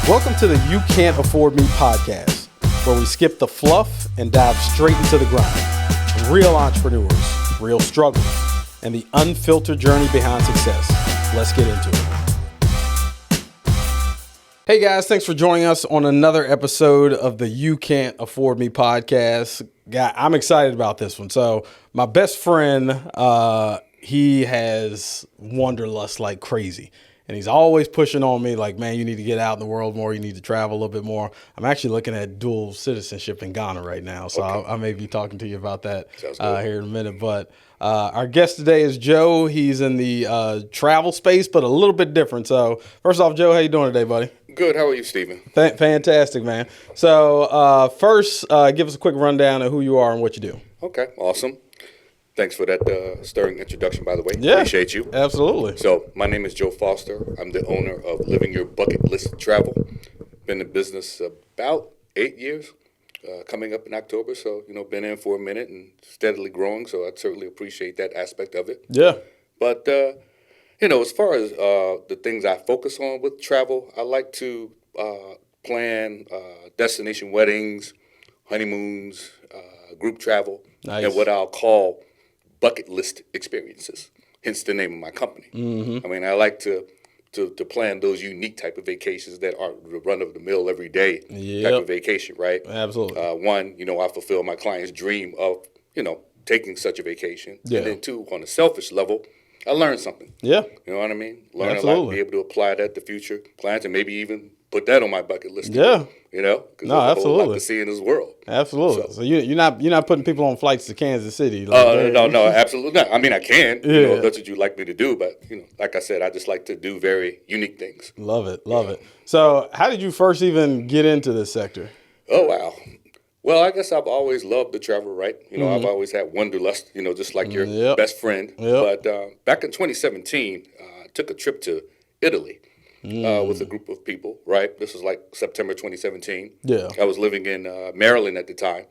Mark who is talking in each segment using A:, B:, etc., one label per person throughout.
A: Welcome to the You Can't Afford Me podcast, where we skip the fluff and dive straight into the grind. Real entrepreneurs, real struggles, and the unfiltered journey behind success. Let's get into it. Hey guys, thanks for joining us on another episode of the You Can't Afford Me podcast. I'm excited about this one. So my best friend, he has wanderlust like crazy. And he's always pushing on me like, man, you need to get out in the world more. You need to travel a little bit more. I'm actually looking at dual citizenship in Ghana right now. So okay. I may be talking to you about that here in a minute. But our guest today is Joe. He's in the travel space, but a little bit different. So first off, Joe, how you doing today, buddy?
B: Good. How are you, Stephen?
A: Fantastic, man. So first, give us a quick rundown of who you are and what you do.
B: Okay. Awesome. Thanks for that stirring introduction, by the way.
A: Yeah,
B: appreciate you.
A: Absolutely.
B: So my name is Joe Foster. I'm the owner of Living Your Bucket List Travel. Been in business about 8 years, coming up in October. So, been in for a minute and steadily growing. So I'd certainly appreciate that aspect of it.
A: Yeah.
B: But, as far as the things I focus on with travel, I like to plan destination weddings, honeymoons, group travel,
A: nice.
B: And what I'll call bucket list experiences, hence the name of my company.
A: Mm-hmm.
B: I mean, I like to plan those unique type of vacations that aren't the run-of-the-mill everyday type of vacation, right?
A: Absolutely.
B: One, I fulfill my client's dream of, taking such a vacation.
A: Yeah.
B: And then two, on a selfish level, I learn something.
A: Yeah.
B: You know what I mean? Learn
A: Absolutely.
B: a lot, be able to apply that to future clients and maybe even put that on my bucket list.
A: Yeah.
B: Because
A: no,
B: there's
A: absolutely.
B: a whole lot to see in this world.
A: Absolutely. So you're not putting people on flights to Kansas City.
B: No, absolutely not. I mean, I can.
A: Yeah.
B: If that's what you'd like me to do, but like I said, I just like to do very unique things.
A: Love it. So, how did you first even get into this sector?
B: Oh wow. Well, I guess I've always loved to travel, right? I've always had wanderlust, just like your best friend.
A: Yep.
B: But back in 2017, I took a trip to Italy. With a group of people, right? This was like September 2017.
A: Yeah.
B: I was living in Maryland at the time.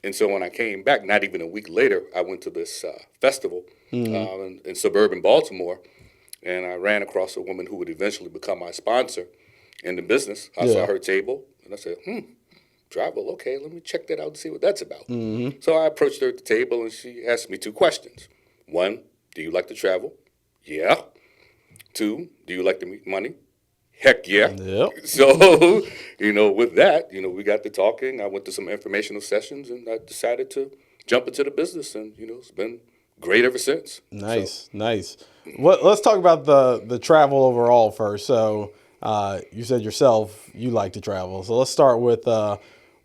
B: And so when I came back, not even a week later, I went to this festival in suburban Baltimore. And I ran across a woman who would eventually become my sponsor in the business. I saw her table and I said, travel, okay, let me check that out and see what that's about.
A: Mm-hmm.
B: So I approached her at the table and she asked me two questions. One, do you like to travel? Yeah. Two, do you like to make money? Heck yeah.
A: Yep.
B: So, with that, we got to talking. I went to some informational sessions and I decided to jump into the business and, it's been great ever since.
A: Nice. Let's talk about the travel overall first. So you said yourself you like to travel. So let's start with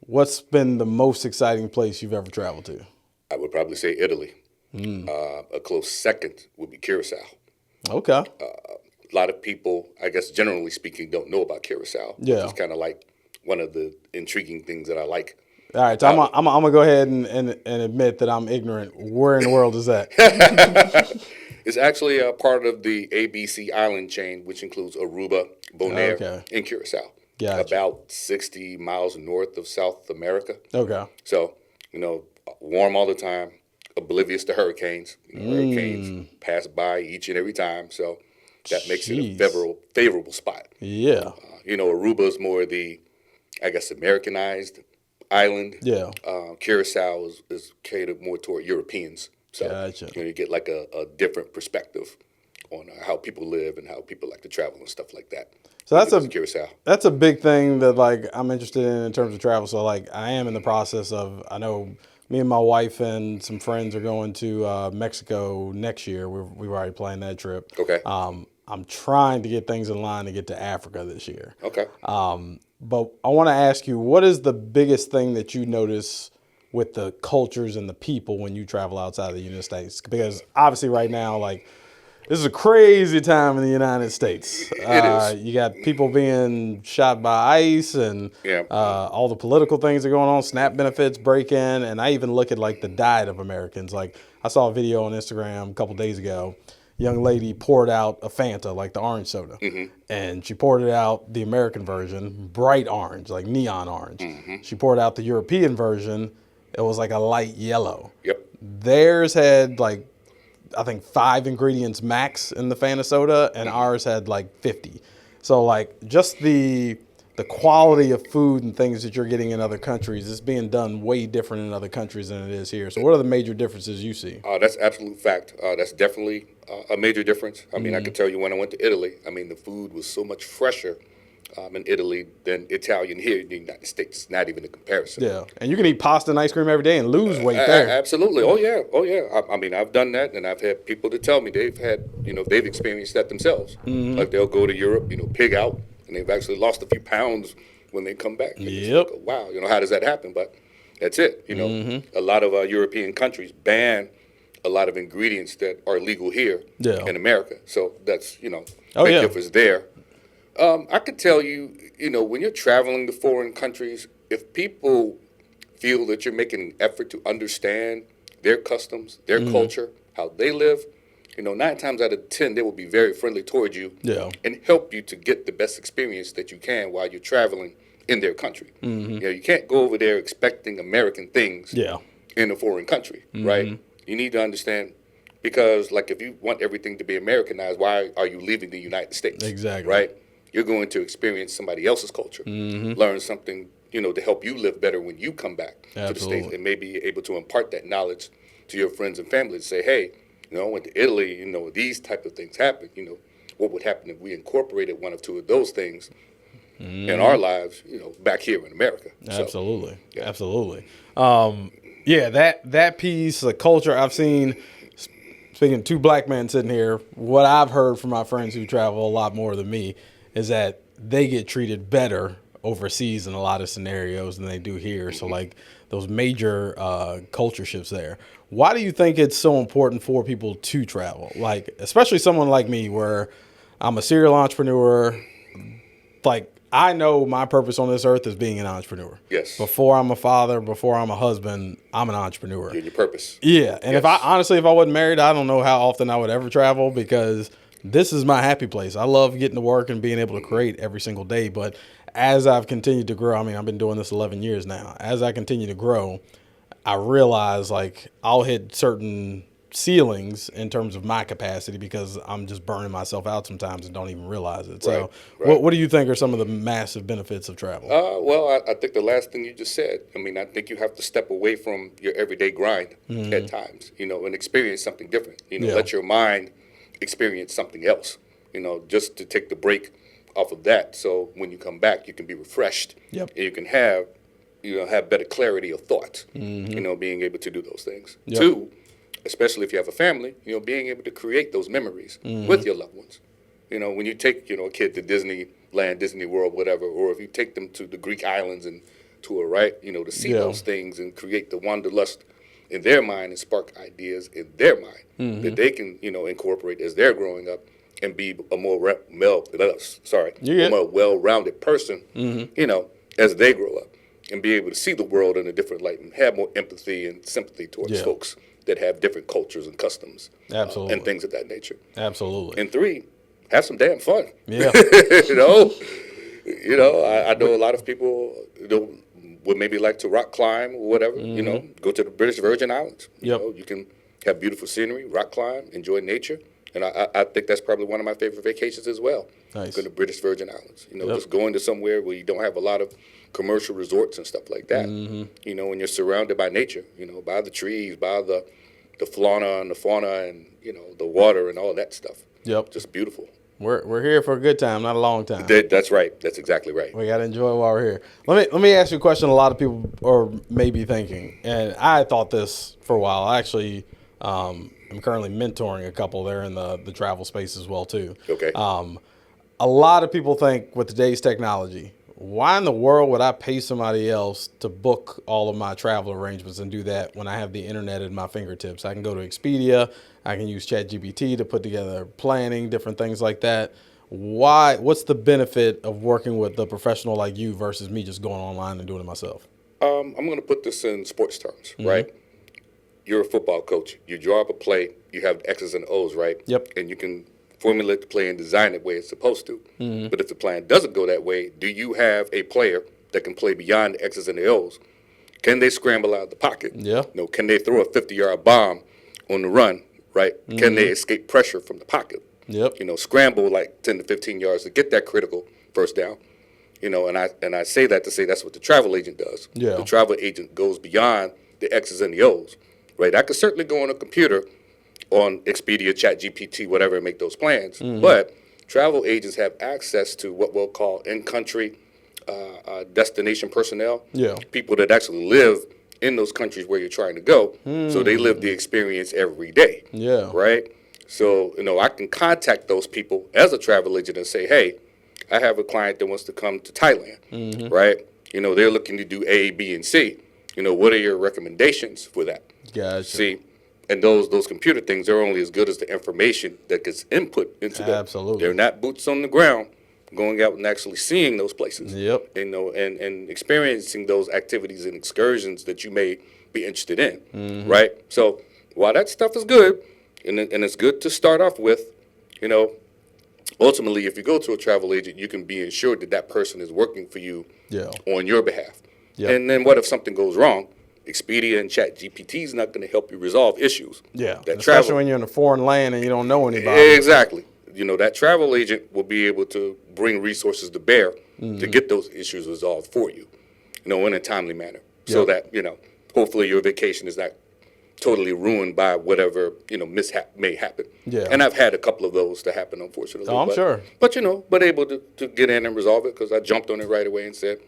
A: what's been the most exciting place you've ever traveled to?
B: I would probably say Italy. A close second would be Curacao.
A: Okay.
B: A lot of people, I guess, generally speaking, don't know about Curacao.
A: Yeah.
B: Which is kind of like one of the intriguing things that I like.
A: All right, so I'm gonna go ahead and admit that I'm ignorant. Where in the world is that?
B: It's actually a part of the ABC island chain, which includes Aruba, Bonaire, and Curacao.
A: Gotcha.
B: About 60 miles north of South America.
A: Okay.
B: So, warm all the time, oblivious to hurricanes. Hurricanes pass by each and every time, so that makes it a favorable spot.
A: Yeah.
B: Aruba is more the, I guess, Americanized island.
A: Yeah.
B: Curacao is catered more toward Europeans. So,
A: gotcha.
B: You get like a different perspective on how people live and how people like to travel and stuff like that.
A: So
B: Curacao.
A: That's a big thing that I'm interested in terms of travel. So I am in the process of, I know me and my wife and some friends are going to Mexico next year. We've already planned that trip.
B: Okay.
A: I'm trying to get things in line to get to Africa this year.
B: Okay.
A: But I want to ask you, what is the biggest thing that you notice with the cultures and the people when you travel outside of the United States? Because obviously right now, this is a crazy time in the United States.
B: It is.
A: You got people being shot by ICE and all the political things that are going on, SNAP benefits break in. And I even look at the diet of Americans. I saw a video on Instagram a couple days ago. Young lady poured out a Fanta, like the orange soda. Mm-hmm. And she poured it out the American version, bright orange, like neon orange. Mm-hmm. She poured out the European version. It was like a light yellow.
B: Yep.
A: Theirs had I think 5 ingredients max in the Fanta soda, and ours had 50. So just the the quality of food and things that you're getting in other countries is being done way different in other countries than it is here. So what are the major differences you see?
B: That's absolute fact. That's definitely a major difference. I mean, I can tell you when I went to Italy, I mean, the food was so much fresher in Italy than Italian here in the United States. Not even a comparison.
A: Yeah, and you can eat pasta and ice cream every day and lose weight there.
B: Absolutely. Oh yeah. Oh yeah. I mean, I've done that, and I've had people to tell me they've experienced that themselves. Like they'll go to Europe, pig out, and they've actually lost a few pounds when they come back. And it's
A: Yep.
B: like, wow. How does that happen? But that's it. A lot of European countries ban a lot of ingredients that are legal here in America. So that's big difference there. I could tell you, when you're traveling to foreign countries, if people feel that you're making an effort to understand their customs, their culture, how they live, 9 times out of 10, they will be very friendly towards you and help you to get the best experience that you can while you're traveling in their country. You can't go over there expecting American things in a foreign country, right? You need to understand, because like if you want everything to be Americanized, why are you leaving the United States?
A: Exactly.
B: Right? You're going to experience somebody else's culture, learn something, to help you live better when you come back to the States, and maybe able to impart that knowledge to your friends and family to say, hey, I went to Italy, these type of things happen. What would happen if we incorporated one or two of those things in our lives, back here in America?
A: Absolutely.
B: So, yeah.
A: Absolutely. That piece, the culture I've seen, speaking of two black men sitting here, what I've heard from my friends who travel a lot more than me is that they get treated better overseas in a lot of scenarios than they do here. So like those major culture shifts there. Why do you think it's so important for people to travel? Like, especially someone like me where I'm a serial entrepreneur. Like, I know my purpose on this earth is being an entrepreneur.
B: Yes.
A: Before I'm a father, before I'm a husband, I'm an entrepreneur.
B: You're your purpose.
A: Yeah. And if I wasn't married, I don't know how often I would ever travel, because this is my happy place. I love getting to work and being able to create every single day. But as I've continued to grow, I mean, I've been doing this 11 years now. As I continue to grow, I realize like I'll hit certain ceilings in terms of my capacity because I'm just burning myself out sometimes and don't even realize it. So what do you think are some of the massive benefits of travel?
B: Well, I think the last thing you just said, I mean, I think you have to step away from your everyday grind at times, and experience something different. Let your mind experience something else, just to take the break off of that. So when you come back, you can be refreshed and you can have better clarity of thought, being able to do those things. Two, especially if you have a family, being able to create those memories with your loved ones. When you take, a kid to Disneyland, Disney World, whatever, or if you take them to the Greek islands and tour, right, to see those things and create the wanderlust in their mind and spark ideas in their mind that they can, incorporate as they're growing up and be a more well-rounded person, as they grow up and be able to see the world in a different light and have more empathy and sympathy towards folks that have different cultures and customs and things of that nature.
A: Absolutely.
B: And three, have some damn fun.
A: Yeah.
B: I know a lot of people would maybe like to rock climb or whatever, go to the British Virgin Islands. You can have beautiful scenery, rock climb, enjoy nature. And I think that's probably one of my favorite vacations as well. Nice. Go to the British Virgin Islands. Just going to somewhere where you don't have a lot of commercial resorts and stuff like that. When you're surrounded by nature, by the trees, by the fauna and the fauna and, the water and all that stuff.
A: Yep.
B: Just beautiful.
A: We're here for a good time, not a long time.
B: That's right. That's exactly right.
A: We got to enjoy while we're here. Let me ask you a question a lot of people are maybe thinking, and I thought this for a while. I actually I'm currently mentoring a couple there in the travel space as well, too.
B: Okay.
A: A lot of people think with today's technology, why in the world would I pay somebody else to book all of my travel arrangements and do that when I have the internet at my fingertips? I can go to Expedia. I can use ChatGPT to put together planning, different things like that. Why? What's the benefit of working with a professional like you versus me just going online and doing it myself?
B: I'm going to put this in sports terms, right? You're a football coach. You draw up a play. You have X's and O's, right?
A: Yep.
B: And you can formulate the play and design it the way it's supposed to. But if the plan doesn't go that way, do you have a player that can play beyond the X's and the O's? Can they scramble out of the pocket?
A: Yeah.
B: Can they throw a 50-yard bomb on the run, right? Can they escape pressure from the pocket?
A: Yep.
B: Scramble like 10 to 15 yards to get that critical first down. And I say that to say that's what the travel agent does.
A: Yeah.
B: The travel agent goes beyond the X's and the O's, right? I could certainly go on a computer on Expedia, ChatGPT, whatever, and make those plans. But travel agents have access to what we'll call in-country destination personnel.
A: Yeah.
B: People that actually live in those countries where you're trying to go. So they live the experience every day.
A: Yeah.
B: Right? So, I can contact those people as a travel agent and say, hey, I have a client that wants to come to Thailand, right? They're looking to do A, B, and C. What are your recommendations for that?
A: Gotcha.
B: See, and those computer things are only as good as the information that gets input into them.
A: Absolutely.
B: They're not boots on the ground going out and actually seeing those places.
A: Yep.
B: And experiencing those activities and excursions that you may be interested in, right? So while that stuff is good, and it's good to start off with, ultimately, if you go to a travel agent, you can be ensured that that person is working for you on your behalf.
A: Yep.
B: And then what if something goes wrong? Expedia and ChatGPT is not going to help you resolve issues.
A: Yeah, especially when you're in a foreign land and you don't know anybody.
B: Exactly. That travel agent will be able to bring resources to bear to get those issues resolved for you, in a timely manner. So that, hopefully your vacation is not totally ruined by whatever, mishap may happen.
A: Yeah.
B: And I've had a couple of those to happen, unfortunately.
A: Oh, I'm sure.
B: But, but able to get in and resolve it because I jumped on it right away and said,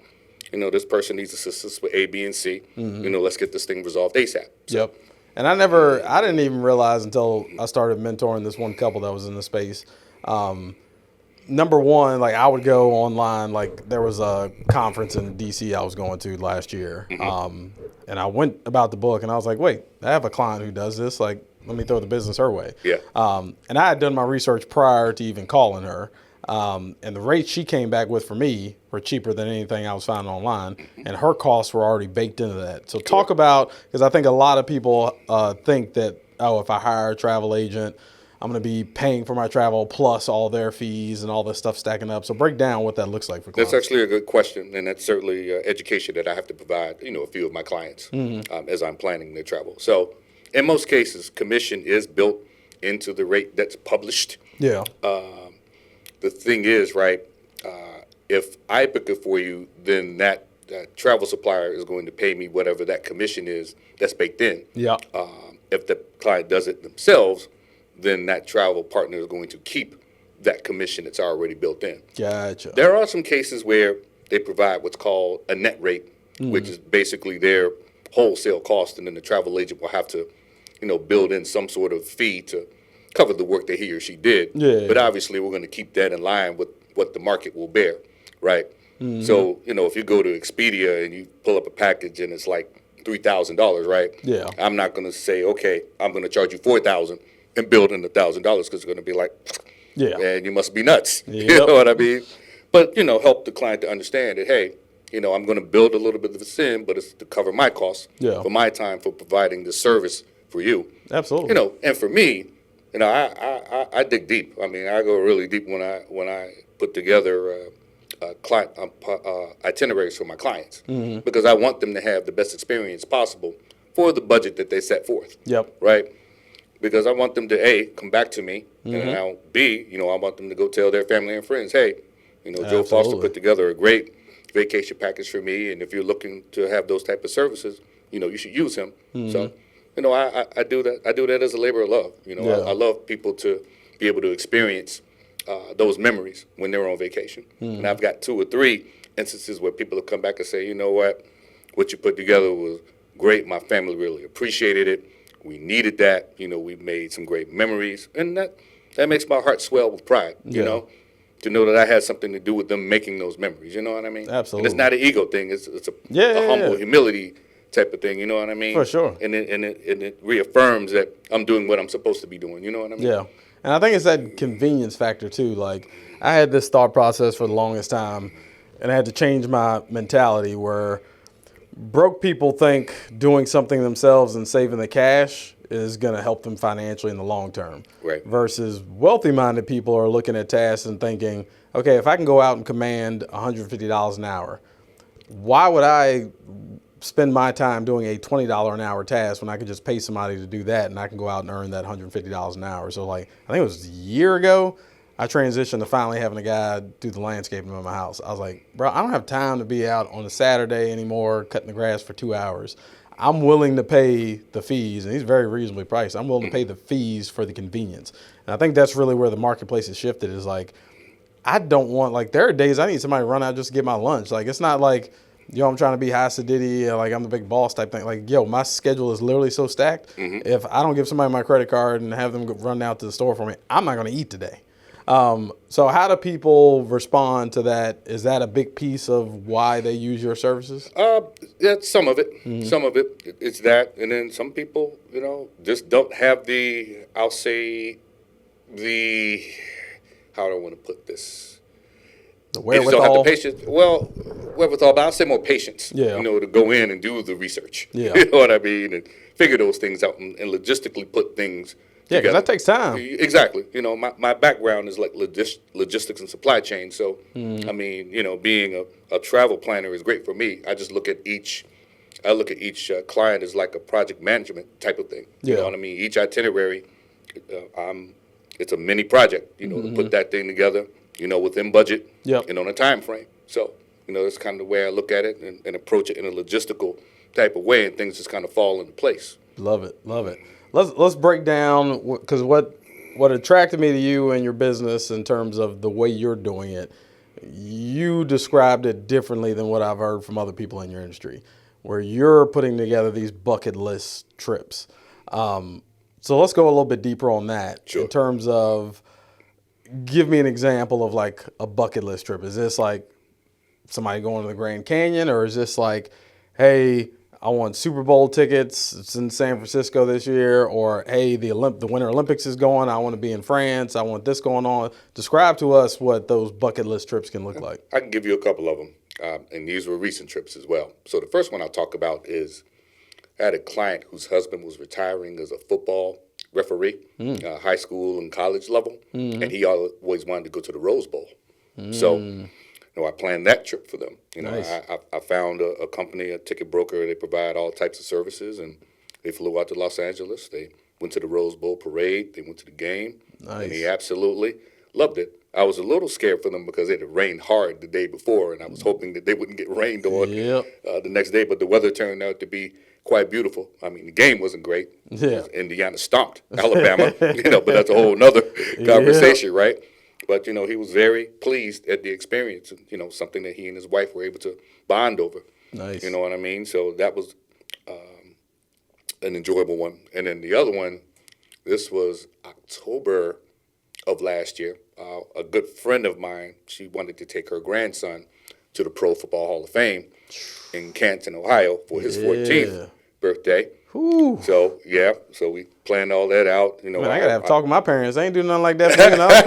B: this person needs assistance with A, B, and C. Let's get this thing resolved ASAP. So,
A: Yep. And I didn't even realize until I started mentoring this one couple that was in the space. Number one, like I would go online, like there was a conference in DC I was going to last year. And I went about the book and I was like, wait, I have a client who does this. Like, let me throw the business her way.
B: Yeah.
A: And I had done my research prior to even calling her. And the rates she came back with for me were cheaper than anything I was finding online, and her costs were already baked into that. So talk about, because I think a lot of people think that, if I hire a travel agent, I'm going to be paying for my travel plus all their fees and all this stuff stacking up. So break down what that looks like for clients.
B: That's actually a good question, and that's certainly education that I have to provide, a few of my clients as I'm planning their travel. So in most cases, commission is built into the rate that's published.
A: Yeah.
B: The thing is, right, if I book it for you, then that travel supplier is going to pay me whatever that commission is that's baked in.
A: Yeah.
B: If the client does it themselves, then that travel partner is going to keep that commission that's already built in.
A: Gotcha.
B: There are some cases where they provide what's called a net rate, which is basically their wholesale cost, and then the travel agent will have to, build in some sort of fee to cover the work that he or she did.
A: Yeah.
B: But obviously, we're going to keep that in line with what the market will bear, right? So, if you go to Expedia and you pull up a package and it's like $3,000, right?
A: Yeah.
B: I'm not going to say, okay, I'm going to charge you $4,000 and build in $1,000 because it's going to be like,
A: Yeah.
B: man, you must be nuts.
A: Yep.
B: You know what I mean? But, help the client to understand that, hey, I'm going to build a little bit of this in, but it's to cover my costs for my time for providing the service for you.
A: Absolutely.
B: And for me, I dig deep. I mean, I go really deep when I put together client itineraries for my clients because I want them to have the best experience possible for the budget that they set forth.
A: Yep.
B: Right. Because I want them to A, come back to me, and now B, I want them to go tell their family and friends, hey, Joe Foster put together a great vacation package for me, and if you're looking to have those type of services, you should use him. So. I do that. I do that as a labor of love. I love people to be able to experience those memories when they're on vacation. And I've got 2 or 3 instances where people have come back and say, what you put together was great. My family really appreciated it. We needed that. We made some great memories. And that makes my heart swell with pride, to know that I had something to do with them making those memories. You know what I mean?
A: Absolutely.
B: And it's not an ego thing. It's a humble humility type of thing, you know what I mean?
A: For sure.
B: And it reaffirms that I'm doing what I'm supposed to be doing, you know what I mean?
A: Yeah. And I think it's that convenience factor too. Like I had this thought process for the longest time and I had to change my mentality where broke people think doing something themselves and saving the cash is going to help them financially in the long term.
B: Right.
A: Versus wealthy-minded people are looking at tasks and thinking, okay, if I can go out and command $150 an hour, why would I spend my time doing a $20 an hour task when I could just pay somebody to do that and I can go out and earn that $150 an hour. So like, I think it was a year ago, I transitioned to finally having a guy do the landscaping in my house. I was like, bro, I don't have time to be out on a Saturday anymore cutting the grass for 2 hours. I'm willing to pay the fees, and he's very reasonably priced. I'm willing to pay the fees for the convenience. And I think that's really where the marketplace has shifted is like, I don't want, like, there are days I need somebody to run out just to get my lunch. Like, it's not like, yo, I'm trying to be high sedity, like I'm the big boss type thing. Like, yo, my schedule is literally so stacked. If I don't give somebody my credit card and have them run out to the store for me, I'm not going to eat today. So how do people respond to that? Is that a big piece of why they use your services?
B: Yeah, some of it. Some of it, it's that. And then some people, just don't have I'll say, how do I want to put this?
A: The
B: They just don't have the patience. Well, wherewithal, but I'll say more patience.
A: Yeah.
B: To go in and do the research.
A: Yeah.
B: You know what I mean? And figure those things out and logistically put things
A: Yeah, because
B: together.
A: that takes time.
B: Exactly. My background is like logistics and supply chain. So, I mean, being a travel planner is great for me. I just look at each client as like a project management type of thing. You
A: Yeah.
B: know what I mean? Each itinerary, it's a mini project, to put that thing together, within budget
A: Yep.
B: and on a time frame. So, that's kind of the way I look at it and approach it in a logistical type of way, and things just kind of fall into place.
A: Love it. Love it. Let's break down, because what attracted me to you and your business in terms of the way you're doing it, you described it differently than what I've heard from other people in your industry, where you're putting together these bucket list trips. So let's go a little bit deeper on that.
B: Sure.
A: In terms of, give me an example of like a bucket list trip. Is this like somebody going to the Grand Canyon, or is this like, hey, I want Super Bowl tickets, it's in San Francisco this year, or hey, the Winter Olympics is going, I want to be in France, I want this going on. Describe to us what those bucket list trips can look like.
B: I can give you a couple of them, and these were recent trips as well. So the first one I'll talk about is I had a client whose husband was retiring as a football referee, high school and college level, and he always wanted to go to the Rose Bowl. So I planned that trip for them.
A: Nice.
B: I found a company, a ticket broker. They provide all types of services, and they flew out to Los Angeles. They went to the Rose Bowl parade. They went to the game, and he absolutely loved it. I was a little scared for them because it had rained hard the day before, and I was hoping that they wouldn't get rained on the next day. But the weather turned out to be quite beautiful. I mean, the game wasn't great.
A: Yeah.
B: Indiana stomped Alabama, but that's a whole nother conversation, right? But, he was very pleased at the experience, something that he and his wife were able to bond over.
A: Nice.
B: You know what I mean? So that was an enjoyable one. And then the other one, this was October of last year. A good friend of mine, she wanted to take her grandson to the Pro Football Hall of Fame in Canton, Ohio for his 14th birthday.
A: Ooh.
B: So we planned all that out.
A: Man, I gotta have to talk to my parents. They ain't doing nothing like that for me when I was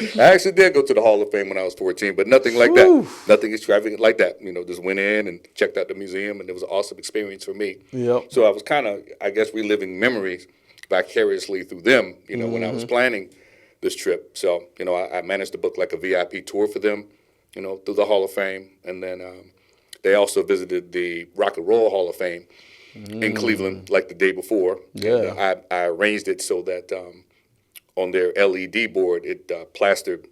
A: 14.
B: I actually did go to the Hall of Fame when I was 14, but nothing like that. Nothing extravagant like that. Just went in and checked out the museum, and it was an awesome experience for me.
A: Yep.
B: So I was kind of, I guess, reliving memories vicariously through them, when I was planning this trip. So, I managed to book like a VIP tour for them, through the Hall of Fame. And then they also visited the Rock and Roll Hall of Fame in Cleveland like the day before.
A: Yeah.
B: And, I arranged it so that on their LED board, it plastered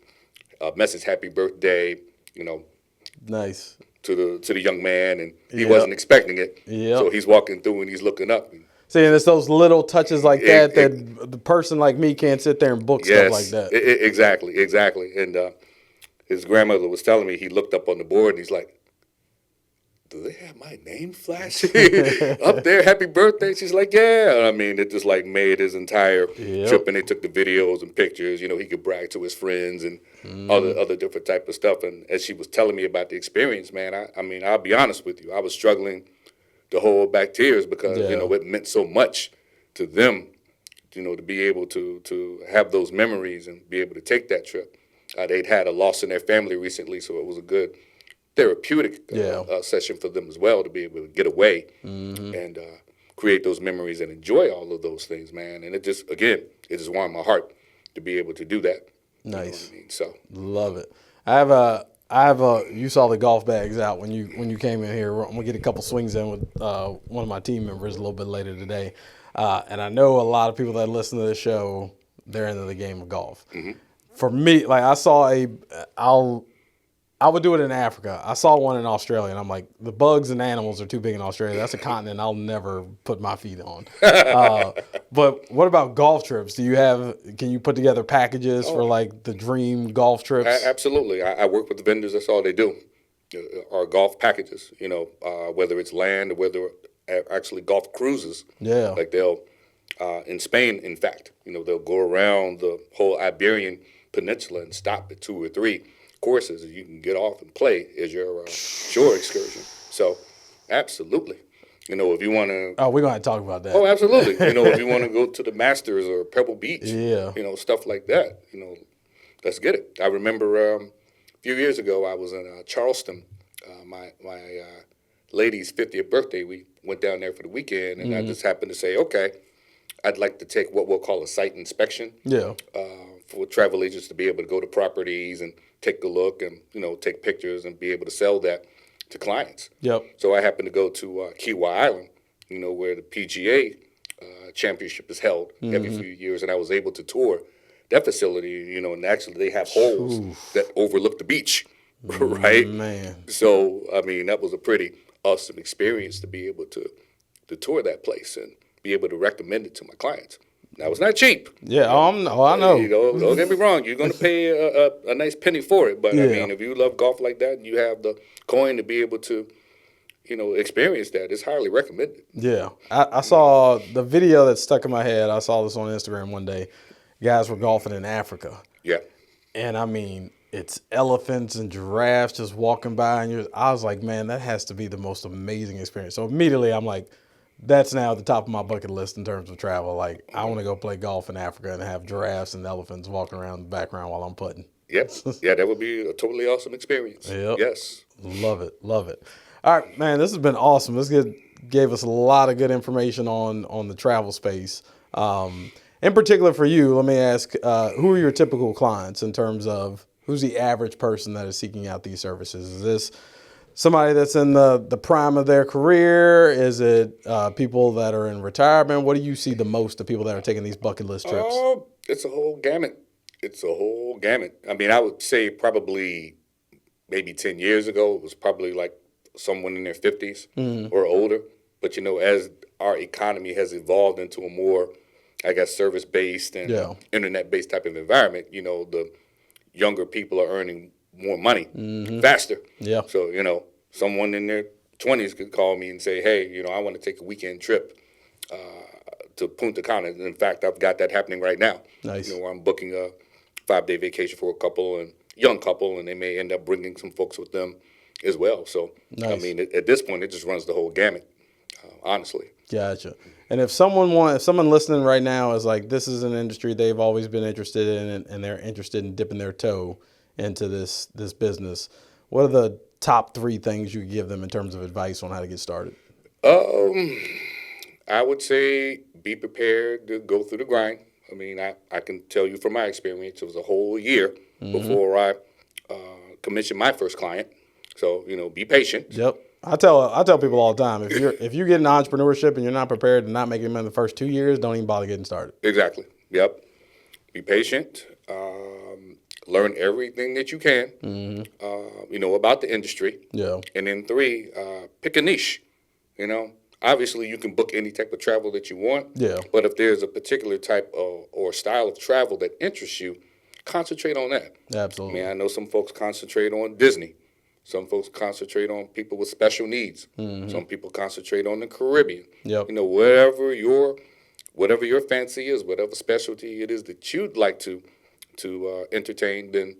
B: a message, happy birthday,
A: Nice.
B: to the young man. And he wasn't expecting it.
A: Yep.
B: So he's walking through and he's looking up.
A: See, and it's those little touches like that the person like me can't sit there and book stuff like that.
B: Exactly. And his grandmother was telling me, he looked up on the board and he's like, do they have my name flashing up there? Happy birthday. She's like, yeah. I mean, it just like made his entire trip, and they took the videos and pictures. He could brag to his friends and other different type of stuff. And as she was telling me about the experience, man, I mean, I'll be honest with you. I was struggling to hold back tears because, it meant so much to them, to be able to have those memories and be able to take that trip. They'd had a loss in their family recently, so it was a good therapeutic session for them as well, to be able to get away and create those memories and enjoy all of those things, man. And it just warmed my heart to be able to do that.
A: Nice.
B: You know what I mean? So
A: love it. I have a. You saw the golf bags out when you came in here. I'm gonna get a couple swings in with one of my team members a little bit later today, and I know a lot of people that listen to this show, they're into the game of golf. For me, like I would do it in Africa. I saw one in Australia, and I'm like, the bugs and animals are too big in Australia. That's a continent I'll never put my feet on. But what about golf trips? Can you put together packages for like the dream golf trips?
B: Absolutely. I work with the vendors. That's all they do. Are golf packages. Whether it's land or whether actually golf cruises.
A: Yeah.
B: Like they'll in Spain, in fact, they'll go around the whole Iberian Peninsula and stop at 2 or 3 courses you can get off and play as your shore excursion. So, absolutely. If you want to...
A: Oh, we're going to talk about that.
B: Oh, absolutely. If you want to go to the Masters or Pebble Beach,
A: yeah.
B: Stuff like that, let's get it. I remember a few years ago, I was in Charleston. My lady's 50th birthday, we went down there for the weekend, and I just happened to say, okay, I'd like to take what we'll call a site inspection.
A: Yeah.
B: For travel agents to be able to go to properties and take a look and, take pictures and be able to sell that to clients.
A: Yep.
B: So I happened to go to Kiawah Island, where the PGA championship is held every few years, and I was able to tour that facility, and actually they have holes that overlook the beach, right?
A: Man.
B: So, that was a pretty awesome experience to be able to tour that place and be able to recommend it to my clients. Now, it's not cheap.
A: Yeah, I know.
B: Don't get me wrong. You're going to pay a nice penny for it. But, if you love golf like that and you have the coin to be able to, experience that, it's highly recommended.
A: Yeah. I saw the video that stuck in my head. I saw this on Instagram one day. Guys were golfing in Africa.
B: Yeah.
A: And, it's elephants and giraffes just walking by. And I was like, man, that has to be the most amazing experience. So immediately I'm like, that's now at the top of my bucket list in terms of travel. Like, I want to go play golf in Africa and have giraffes and elephants walking around in the background while I'm putting.
B: Yep. Yeah, that would be a totally awesome experience.
A: Yep.
B: Yes.
A: Love it. All right, man, this has been awesome. This gave us a lot of good information on the travel space. In particular for you, let me ask, who are your typical clients in terms of who's the average person that is seeking out these services? Is this somebody that's in the prime of their career? Is it people that are in retirement? What do you see the most of people that are taking these bucket list trips?
B: It's a whole gamut. I would say probably maybe 10 years ago, it was probably like someone in their 50s or older. But, as our economy has evolved into a more, I guess, service-based and internet-based type of environment, the younger people are earning more money faster.
A: Yeah.
B: So, someone in their 20s could call me and say, hey, I want to take a weekend trip to Punta Cana. In fact, I've got that happening right now.
A: Nice.
B: Where I'm booking a 5-day vacation for a young couple, and they may end up bringing some folks with them as well. So,
A: nice.
B: At this point, it just runs the whole gamut, honestly.
A: Gotcha. And if someone listening right now is like, this is an industry they've always been interested in, and they're interested in dipping their toe into this business, what are the top 3 things you give them in terms of advice on how to get started?
B: I would say be prepared to go through the grind. I can tell you from my experience, it was a whole year before I commissioned my first client. So, be patient.
A: Yep. I tell people all the time, if you get into entrepreneurship and you're not prepared to not make money in the first 2 years, don't even bother getting started.
B: Exactly. Yep. Be patient. Learn everything that you can, about the industry.
A: Yeah.
B: And then 3, pick a niche. Obviously you can book any type of travel that you want.
A: Yeah.
B: But if there's a particular type of or style of travel that interests you, concentrate on that.
A: Absolutely.
B: I know some folks concentrate on Disney. Some folks concentrate on people with special needs. Some people concentrate on the Caribbean.
A: Yep.
B: Whatever your fancy is, whatever specialty it is that you'd like to entertain, then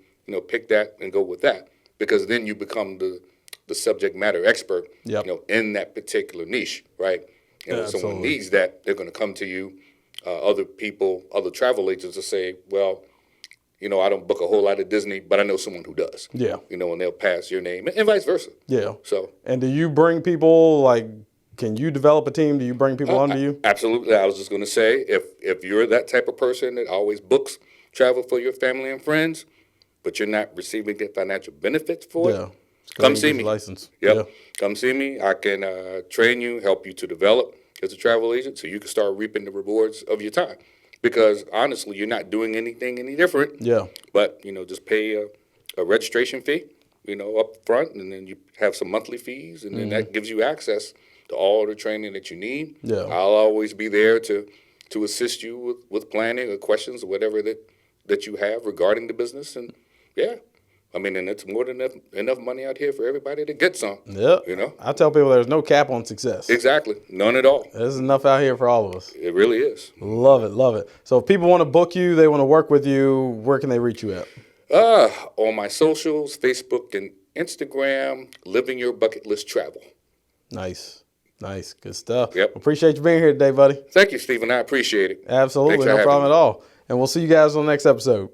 B: pick that and go with that, because then you become the subject matter expert.
A: Yep.
B: In that particular niche, right? If someone needs that, they're going to come to you. Other travel agents will say, well, I don't book a whole lot of Disney, but I know someone who does.
A: Yeah.
B: And they'll pass your name, and vice versa.
A: Yeah.
B: So.
A: And do you bring people, can you develop a team? Do you bring people under you?
B: Absolutely. I was just going to say, if you're that type of person that always books travel for your family and friends, but you're not receiving the financial benefits for it, come see me.
A: License.
B: Yep.
A: Yeah.
B: Come see me. I can train you, help you to develop as a travel agent, so you can start reaping the rewards of your time. because honestly, you're not doing anything any different.
A: Yeah.
B: But, just pay a registration fee, up front, and then you have some monthly fees, and then that gives you access to all the training that you need.
A: Yeah.
B: I'll always be there to assist you with planning or questions or whatever that you have regarding the business. And yeah, and it's more than enough money out here for everybody to get some.
A: Yep. I tell people there's no cap on success.
B: Exactly. None at all.
A: There's enough out here for all of us.
B: It really is.
A: Love it. Love it. So if people want to book you, they want to work with you, where can they reach you at?
B: On my socials, Facebook and Instagram, Living Your Bucket List Travel.
A: Nice. Good stuff.
B: Yep.
A: Appreciate you being here today, buddy.
B: Thank you, Stephen. I appreciate it.
A: Absolutely.
B: Thanks for
A: No
B: having
A: problem
B: me.
A: at all. And we'll see you guys on the next episode.